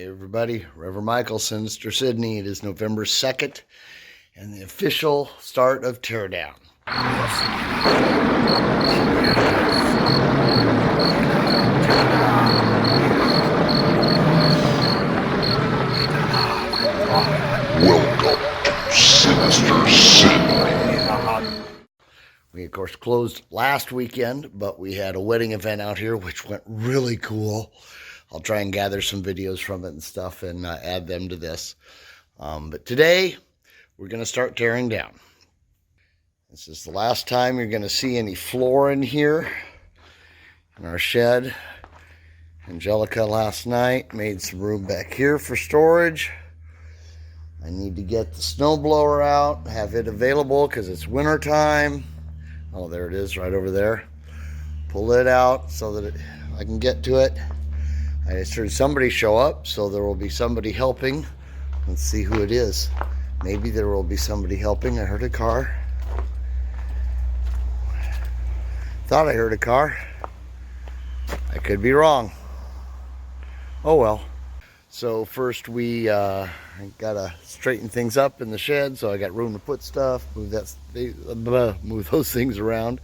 Hey everybody, Reverend Michael, Sinister Sidney. It is November 2nd and the official start of teardown. Welcome to Sinister Sidney. We of course closed last weekend, but we had a wedding event out here which went really cool. I'll try and gather some videos from it and stuff and add them to this. But today, we're going to start tearing down. This is the last time you're going to see any floor in here, in our shed. Angelica last night made some room back here for storage. I need to get the snowblower out, have it available because it's winter time. Oh, there it is, right over there. Pull it out so that I can get to it. I just heard somebody show up, so there will be somebody helping. Let's see who it is. Maybe there will be somebody helping. I heard a car. Thought I heard a car. I could be wrong. Oh well. So first we gotta straighten things up in the shed, so I got room to put stuff, move those things around,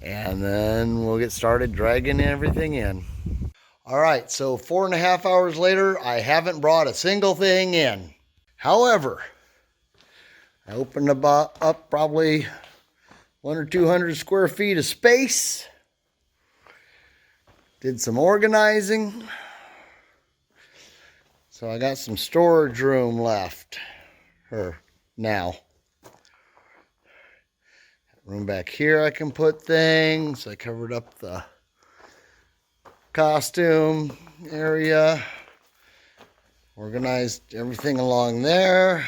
and then we'll get started dragging everything in. All right, so 4.5 hours later, I haven't brought a single thing in. However, I opened up probably 100 or 200 square feet of space. Did some organizing. So I got some storage room left, or now. Room back here I can put things. I covered up the costume area, organized everything along there.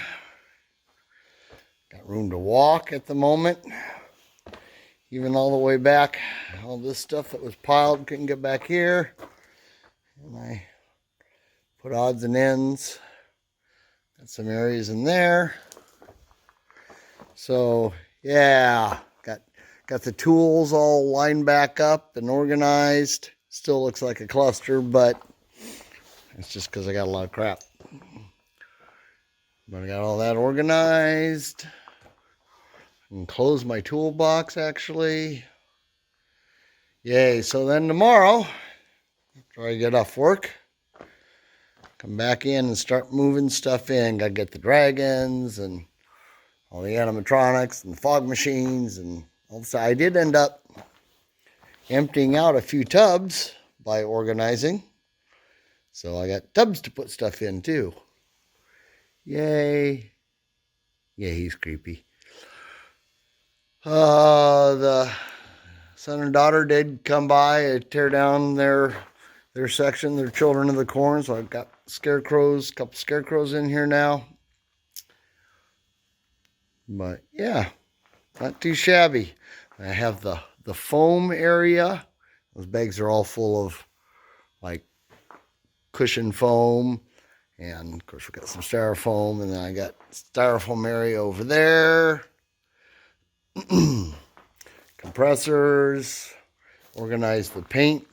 Got room to walk at the moment, even all the way back. All this stuff that was piled couldn't get back here, and I put odds and ends. Got some areas in there. So yeah, got the tools all lined back up and organized. Still looks like a cluster, but it's just because I got a lot of crap. But I got all that organized. I can close my toolbox, actually. Yay. So then tomorrow, after I get off work, come back in and start moving stuff in. Got to get the dragons and all the animatronics and the fog machines and all this. I did end up emptying out a few tubs by organizing. So I got tubs to put stuff in too. Yay. Yeah, he's creepy. The son and daughter did come by and tear down their section, their Children of the Corn. So I've got scarecrows, a couple scarecrows in here now. But yeah, not too shabby. I have the foam area. Those bags are all full of like cushion foam, and of course we got some styrofoam, and then I got styrofoam area over there. Compressors, organize the paint.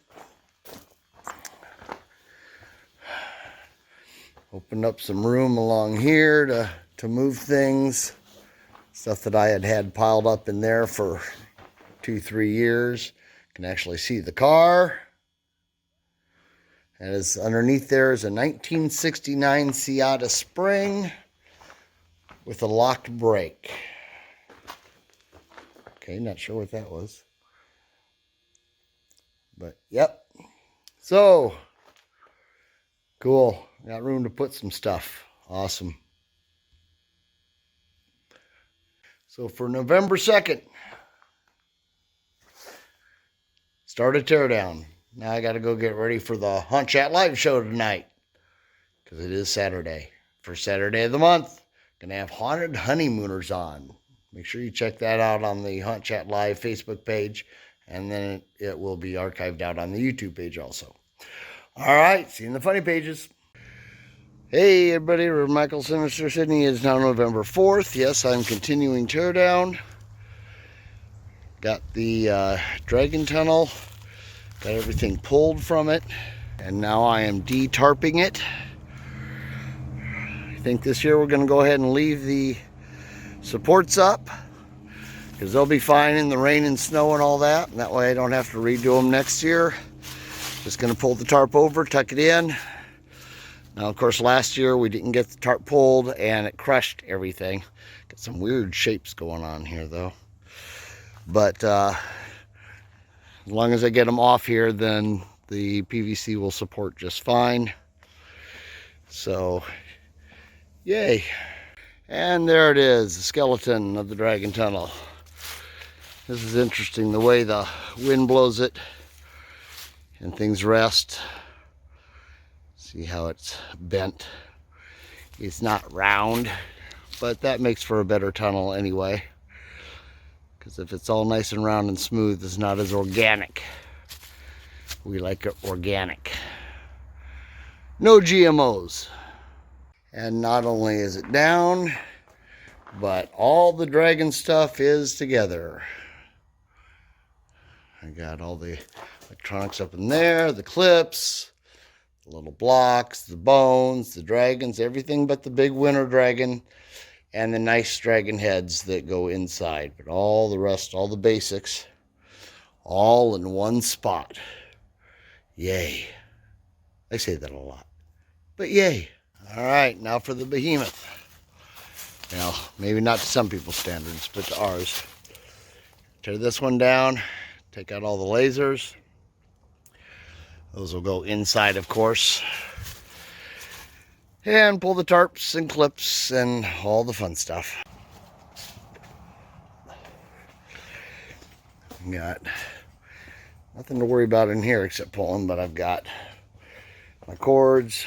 Opened up some room along here to move things. Stuff that I had piled up in there for 2-3 years. Can actually see the car. And as underneath there is a 1969 Seata Spring with a locked brake. Okay, not sure what that was. But yep. So cool. Got room to put some stuff. Awesome. So for November 2nd, start a teardown. Now I got to go get ready for the Hunt Chat Live show tonight, because it is Saturday. First Saturday of the month. Gonna have Haunted Honeymooners on. Make sure you check that out on the Hunt Chat Live Facebook page, and then it will be archived out on the YouTube page also. All right, see you in the funny pages. Hey everybody, Reverend Michael, Sinister Sidney. Is now November 4th. Yes, I'm continuing teardown. Got the dragon tunnel. Got everything pulled from it. And now I am de-tarping it. think this year we're going to go ahead and leave the supports up, because they'll be fine in the rain and snow and all that. And that way I don't have to redo them next year. Just going to pull the tarp over, tuck it in. Now, of course, last year we didn't get the tarp pulled and it crushed everything. Got some weird shapes going on here, though. But as long as I get them off here, then the PVC will support just fine. So, yay. And there it is, the skeleton of the Dragon Tunnel. This is interesting, the way the wind blows it and things rest. See how it's bent. It's not round, but that makes for a better tunnel anyway. Because if it's all nice and round and smooth, it's not as organic. We like it organic. No GMOs. And not only is it down, but all the dragon stuff is together. I got all the electronics up in there, the clips, the little blocks, the bones, the dragons, everything but the big winter dragon and the nice dragon heads that go inside. But all the rest, all the basics, all in one spot. Yay. I say that a lot, but yay. All right, now for the behemoth. Now, maybe not to some people's standards, but to ours. Tear this one down, take out all the lasers. Those will go inside, of course. And pull the tarps and clips and all the fun stuff. Got nothing to worry about in here except pulling, but I've got my cords,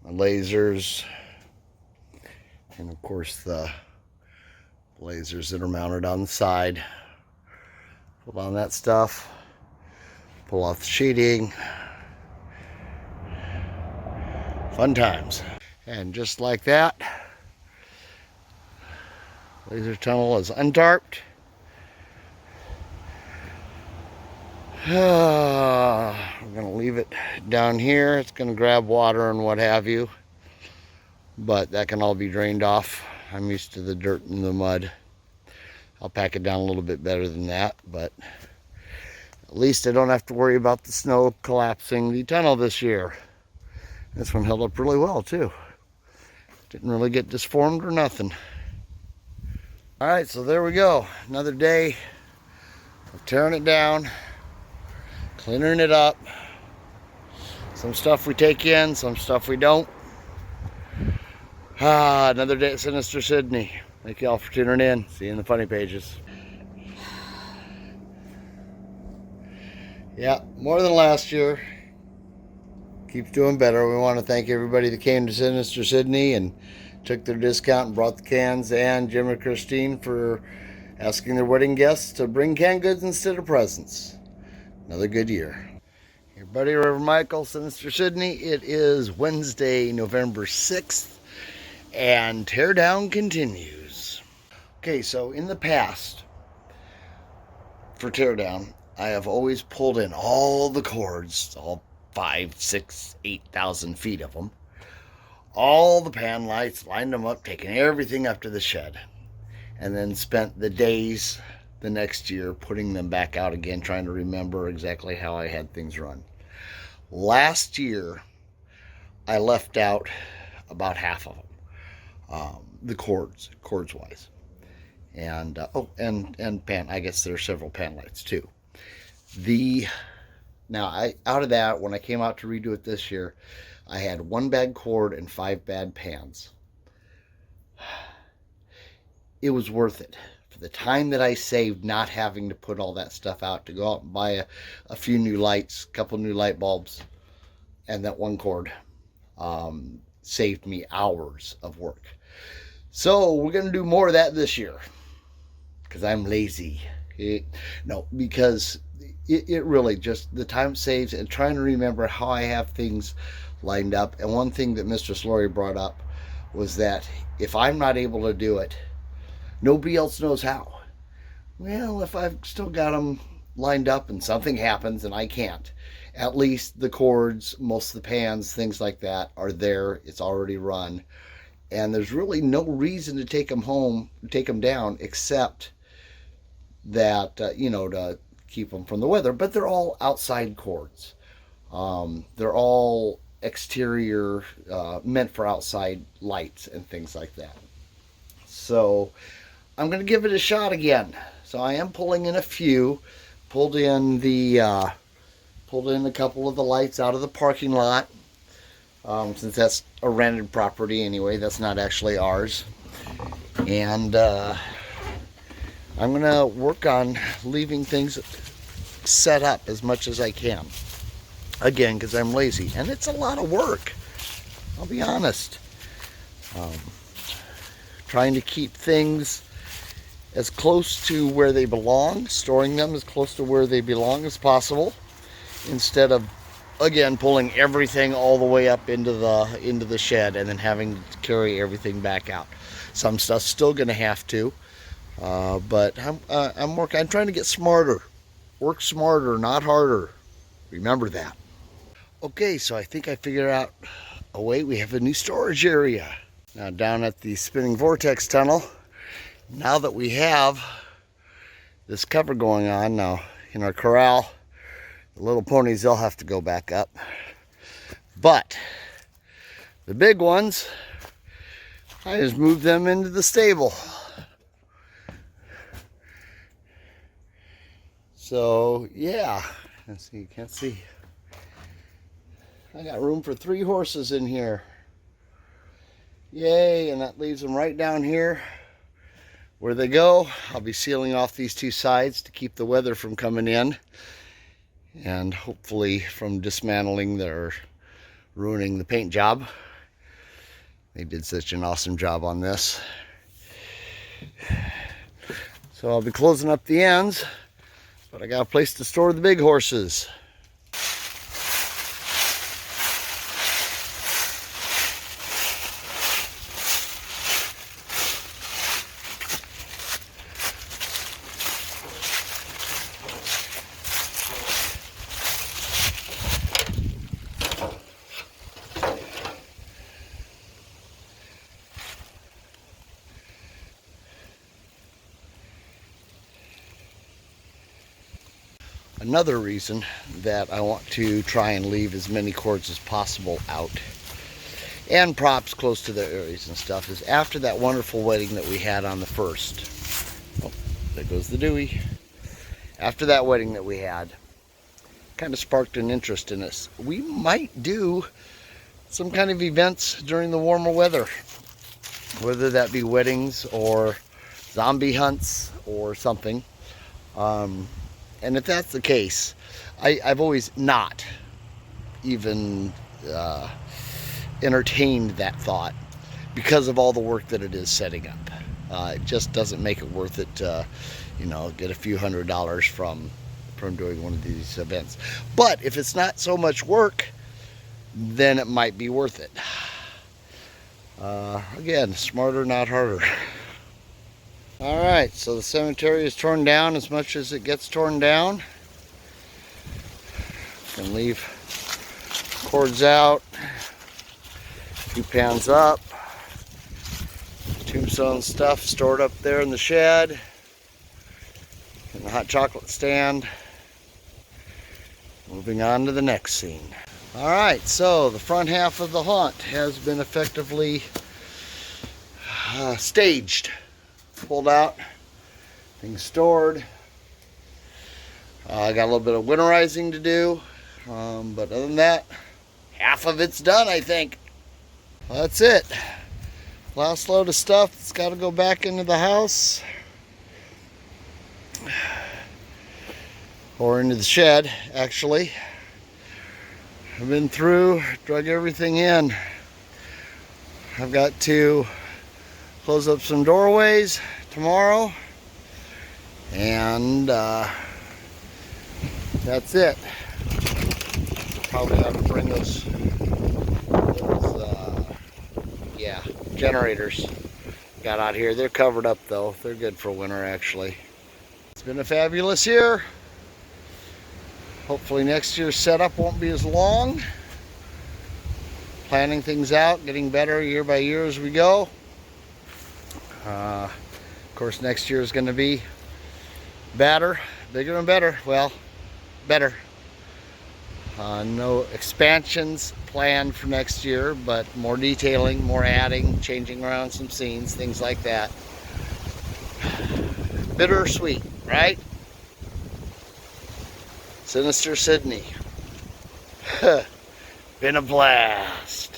my lasers, and of course the lasers that are mounted on the side. Pull on that stuff, pull off the sheeting. Fun times. And just like that, laser tunnel is untarped. We're going to leave it down here. It's going to grab water and what have you, but that can all be drained off. I'm used to the dirt and the mud. I'll pack it down a little bit better than that, but at least I don't have to worry about the snow collapsing the tunnel this year. This one held up really well too. Didn't really get disformed or nothing. All right, so there we go. Another day of tearing it down, cleaning it up. Some stuff we take in, some stuff we don't. Another day at Sinister Sidney. Thank you all for tuning in. See you in the funny pages. Yeah, more than last year. Keeps doing better. We want to thank everybody that came to Sinister Sidney and took their discount and brought the cans, and Jim and Christine for asking their wedding guests to bring canned goods instead of presents. Another good year. Your buddy Reverend Michael, Sinister Sidney. It is Wednesday, November 6th, and teardown continues. Okay, so in the past, for teardown, I have always pulled in all the cords, all 5, 6, 8,000 feet of them. All the pan lights, lined them up, taken everything up to the shed. And then spent the days the next year putting them back out again, trying to remember exactly how I had things run. Last year, I left out about half of them. The cords wise. And, and pan, I guess there are several pan lights too. Now, out of that, when I came out to redo it this year, I had 1 bad cord and 5 bad pans. It was worth it. For the time that I saved not having to put all that stuff out, to go out and buy a few new lights, a couple new light bulbs, and that 1 cord saved me hours of work. So we're going to do more of that this year, because I'm lazy. No, because it really just, the time saves, and trying to remember how I have things lined up. And one thing that Mistress Lori brought up was that if I'm not able to do it, nobody else knows how. Well, if I've still got them lined up and something happens and I can't, at least the cords, most of the pans, things like that are there. It's already run. And there's really no reason to take them down, except that, to keep them from the weather. But they're all outside cords. They're all exterior, meant for outside lights and things like that. So I'm going to give it a shot again. So I am pulling in a few. Pulled in a couple of the lights out of the parking lot. Since that's a rented property anyway, that's not actually ours. And I'm going to work on leaving things set up as much as I can. Again, because I'm lazy. And it's a lot of work. I'll be honest. Trying to keep things as close to where they belong, storing them as close to where they belong as possible, instead of, again, pulling everything all the way up into the shed and then having to carry everything back out. Some stuff's still going to have to, but I'm trying to get smarter. Work smarter, not harder. Remember that. Okay, so I think I figured out a way. We have a new storage area. Now down at the spinning vortex tunnel, now that we have this cover going on, now in our corral, the little ponies, they'll have to go back up. But the big ones, I just moved them into the stable. So yeah, let's see, you can't see. I got room for 3 horses in here. Yay, and that leaves them right down here where they go. I'll be sealing off these 2 sides to keep the weather from coming in, and hopefully from dismantling or ruining the paint job. They did such an awesome job on this. So I'll be closing up the ends, but I got a place to store the big horses. Another reason that I want to try and leave as many cords as possible out and props close to their areas and stuff is after that wonderful wedding that we had on the 1st. Oh, there goes the Dewey. After that wedding that we had, kind of sparked an interest in us. We might do some kind of events during the warmer weather, whether that be weddings or zombie hunts or something. And if that's the case, I've always not even entertained that thought because of all the work that it is setting up. It just doesn't make it worth it to, get a few $100s from doing one of these events. But if it's not so much work, then it might be worth it. Again, smarter, not harder. Alright, so the cemetery is torn down as much as it gets torn down. Can leave cords out, 2 pans up, tombstone stuff stored up there in the shed, in the hot chocolate stand. Moving on to the next scene. Alright, so the front half of the haunt has been effectively staged. Pulled out, things stored. I got a little bit of winterizing to do, but other than that, half of it's done, I think. Well, that's it. Last load of stuff that's got to go back into the house or into the shed, actually. I've been through, drug everything in. I've got to close up some doorways tomorrow, and that's it. Probably have to bring those generators got out here. They're covered up though. They're good for winter actually. It's been a fabulous year. Hopefully next year's setup won't be as long. Planning things out, getting better year by year as we go. Of course, next year is going to be better, bigger and better. Well, better. No expansions planned for next year, but more detailing, more adding, changing around some scenes, things like that. Bittersweet, right? Sinister Sidney. Been a blast.